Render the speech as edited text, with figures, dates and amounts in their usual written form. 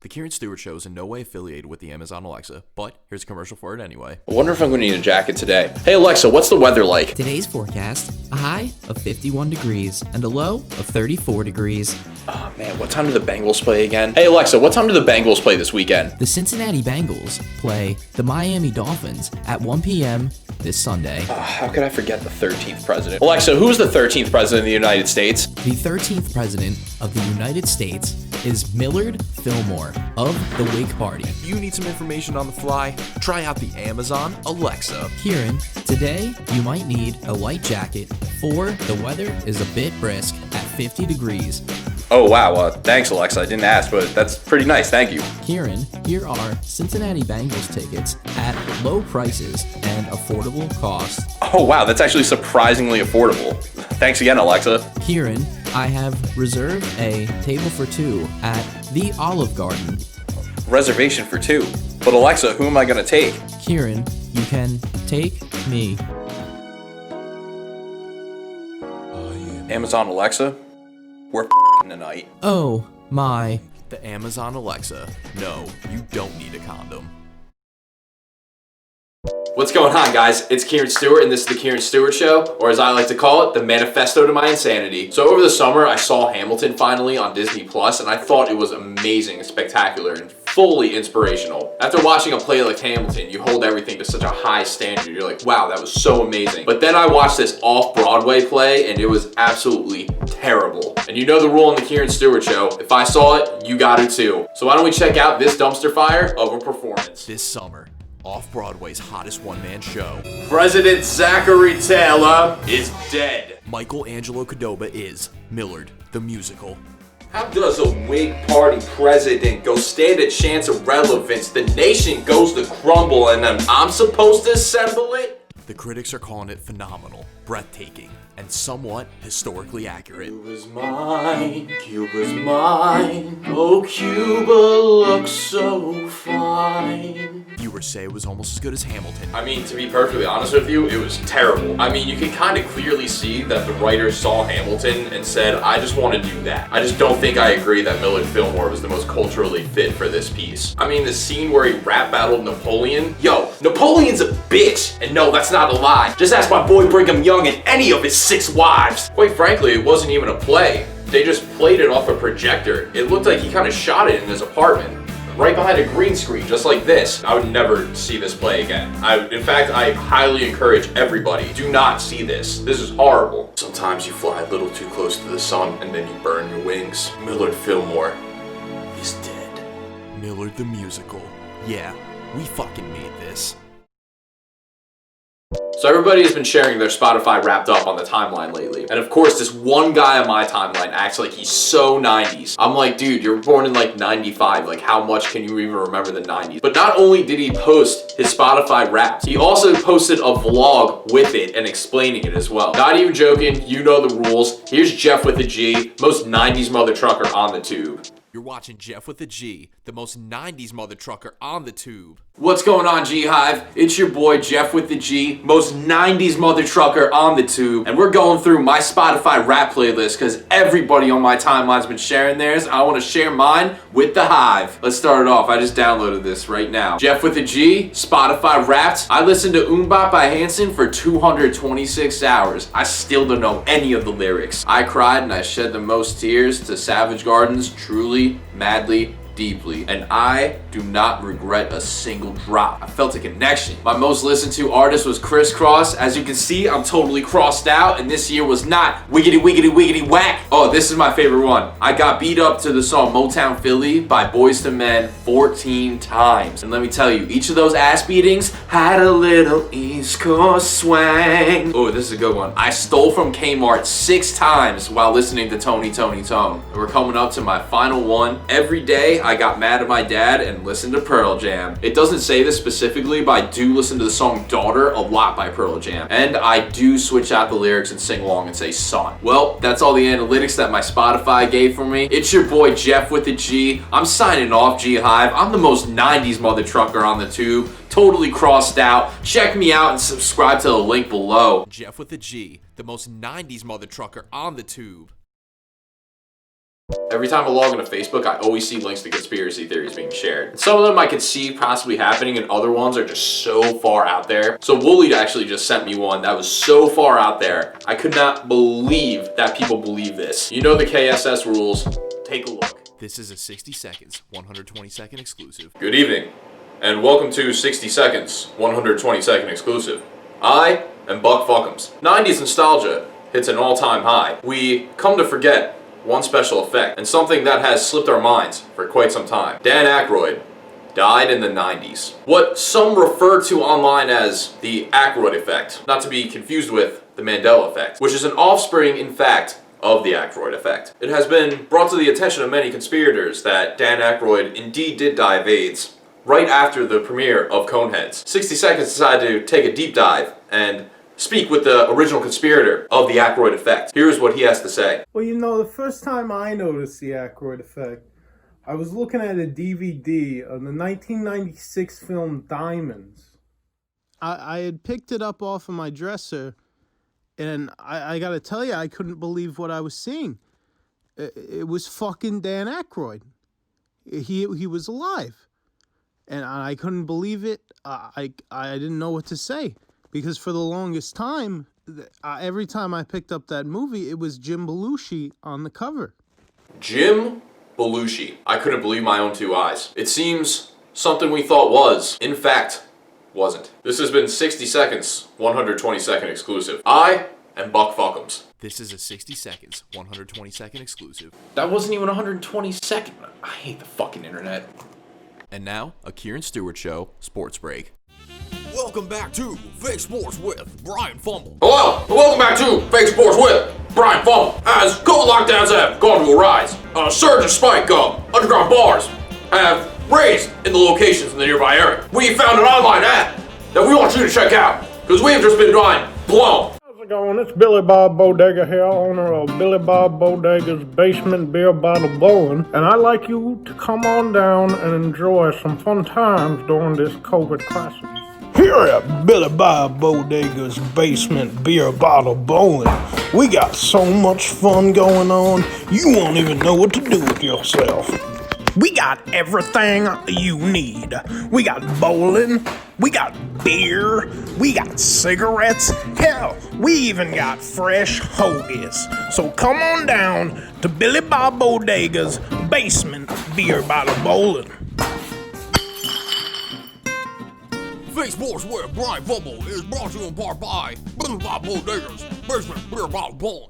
The Kieran Stewart Show is in no way affiliated with the Amazon Alexa, but here's a commercial for it anyway. I wonder if I'm going to need a jacket today. Hey Alexa, what's the weather like? Today's forecast, a high of 51 degrees and a low of 34 degrees. Oh man, what time do the Bengals play again? Hey Alexa, what time do the Bengals play this weekend? The Cincinnati Bengals play the Miami Dolphins at 1 p.m. this Sunday. How could I forget the 13th president? Alexa, who's the 13th president of the United States? The 13th president of the United States is Millard Fillmore of the Whig Party. If you need some information on the fly, try out the Amazon Alexa. Kieran, today you might need a light jacket, for the weather is a bit brisk at 50 degrees. Oh wow, thanks Alexa, I didn't ask, but that's pretty nice, thank you. Kieran, here are Cincinnati Bengals tickets at low prices and affordable costs. Oh wow, that's actually surprisingly affordable. Thanks again, Alexa. Kieran, I have reserved a table for two at the Olive Garden. Reservation for two. But Alexa, who am I gonna take? Kieran, you can take me. Amazon Alexa, we're tonight. Oh my. The Amazon Alexa. No, you don't need a condom. What's going on, guys? It's Kieran Stewart, and this is the Kieran Stewart Show, or as I like to call it, the manifesto to my insanity. So over the summer, I saw Hamilton finally on Disney Plus, and I thought it was amazing, spectacular, and fully inspirational. After watching a play like Hamilton, you hold everything to such a high standard. You're like, wow, that was so amazing. But then I watched this off-Broadway play, and it was absolutely terrible. And you know the rule on the Kieran Stewart Show, if I saw it, you got it too. So why don't we check out this dumpster fire of a performance. This summer, off-Broadway's hottest one-man show. President Zachary Taylor is dead. Michelangelo Cadoba is Millard, the musical. How does a Whig Party president go stand a chance of relevance? The nation goes to crumble and then I'm supposed to assemble it? The critics are calling it phenomenal, breathtaking, and somewhat historically accurate. Cuba's mine, Cuba's mine. Oh, Cuba looks so fine. Viewers say it was almost as good as Hamilton. I mean, to be perfectly honest with you, it was terrible. I mean, you can kind of clearly see that the writers saw Hamilton and said, I just want to do that. I just don't think I agree that Millard Fillmore was the most culturally fit for this piece. I mean, the scene where he rap battled Napoleon, yo, Napoleon's a bitch. And no, that's not a lie. Just ask my boy Brigham Young and any of his 6 wives. Quite frankly, it wasn't even a play. They just played it off a projector. It looked like he kind of shot it in his apartment, right behind a green screen, just like this. I would never see this play again. In fact, I highly encourage everybody, do not see this. This is horrible. Sometimes you fly a little too close to the sun and then you burn your wings. Millard Fillmore is dead. Millard the musical. Yeah, we fucking made this. So everybody has been sharing their Spotify Wrapped Up on the timeline lately. And of course, this one guy on my timeline acts like he's so 90s. I'm like, dude, you were born in like 95. Like, how much can you even remember the 90s? But not only did he post his Spotify Wrapped, he also posted a vlog with it and explaining it as well. Not even joking, you know the rules. Here's Jeff with a G, most 90s mother trucker on the tube. You're watching Jeff with a G, the most 90s mother trucker on the tube. What's going on, G-Hive? It's your boy, Jeff with the G, most 90s mother trucker on the tube. And we're going through my Spotify rap playlist because everybody on my timeline's been sharing theirs. I want to share mine with the Hive. Let's start it off. I just downloaded this right now. Jeff with a G, Spotify Wrapped. I listened to Umbop by Hanson for 226 hours. I still don't know any of the lyrics. I cried and I shed the most tears to Savage Garden's Truly, Madly, Deeply, and I do not regret a single drop. I felt a connection. My most listened to artist was Criss Cross. As you can see, I'm totally crossed out, and this year was not wiggity wiggity wiggity whack. Oh, this is my favorite one. I got beat up to the song Motown Philly by Boyz II Men 14 times. And let me tell you, each of those ass beatings had a little East Coast swang. Oh, this is a good one. I stole from Kmart 6 times while listening to Tony Tony Tone. And we're coming up to my final one. Every day, I got mad at my dad and listened to Pearl Jam. It doesn't say this specifically, but I do listen to the song Daughter a lot by Pearl Jam. And I do switch out the lyrics and sing along and say son. Well, that's all the analytics that my Spotify gave for me. It's your boy Jeff with a G. I'm signing off, G-Hive. I'm the most 90s mother trucker on the tube. Totally crossed out. Check me out and subscribe to the link below. Jeff with a G, the most 90s mother trucker on the tube. Every time I log into Facebook, I always see links to conspiracy theories being shared. Some of them I could see possibly happening, and other ones are just so far out there. So Wooly actually just sent me one that was so far out there, I could not believe that people believe this. You know the KSS rules. Take a look. This is a 60 seconds, 120-second exclusive. Good evening, and welcome to 60 Seconds, 120-second exclusive. I am Buck Fuckums. 90s nostalgia hits an all-time high. We come to forget one special effect, and something that has slipped our minds for quite some time. Dan Aykroyd died in the 90s. What some refer to online as the Aykroyd effect, not to be confused with the Mandela effect, which is an offspring, in fact, of the Aykroyd effect. It has been brought to the attention of many conspirators that Dan Aykroyd indeed did die of AIDS right after the premiere of Coneheads. 60 Seconds decided to take a deep dive and speak with the original conspirator of the Aykroyd effect. Here's what he has to say. Well, you know, the first time I noticed the Aykroyd effect, I was looking at a DVD of the 1996 film Diamonds. I had picked it up off of my dresser, and I gotta tell you, I couldn't believe what I was seeing. It was fucking Dan Aykroyd. He was alive. And I couldn't believe it. I didn't know what to say. Because for the longest time, every time I picked up that movie, it was Jim Belushi on the cover. Jim Belushi. I couldn't believe my own two eyes. It seems something we thought was, in fact, wasn't. This has been 60 Seconds, 120-second exclusive. I am Buck Fuckums. This is a 60 seconds, 120-second exclusive. That wasn't even 120 seconds. I hate the fucking internet. And now, a Kieran Stewart Show sports break. Welcome back to Fake Sports with Brian Fumble. Hello, and welcome back to Fake Sports with Brian Fumble. As COVID lockdowns have gone to a rise, a surge and spike of underground bars have raised in the locations in the nearby area. We found an online app that we want you to check out, because we've just been mind blown. How's it going? It's Billy Bob Bodega here, owner of Billy Bob Bodega's Basement Beer Bottle Bowling, and I'd like you to come on down and enjoy some fun times during this COVID crisis. Here at Billy Bob Bodega's Basement Beer Bottle Bowling, we got so much fun going on, you won't even know what to do with yourself. We got everything you need. We got bowling, we got beer, we got cigarettes, hell, we even got fresh hoagies. So come on down to Billy Bob Bodega's Basement Beer Bottle Bowling. Fake Sports with Brian Fumble is brought to you in part by Billy Bob Bodega's Basement Beer Bottle Bowling.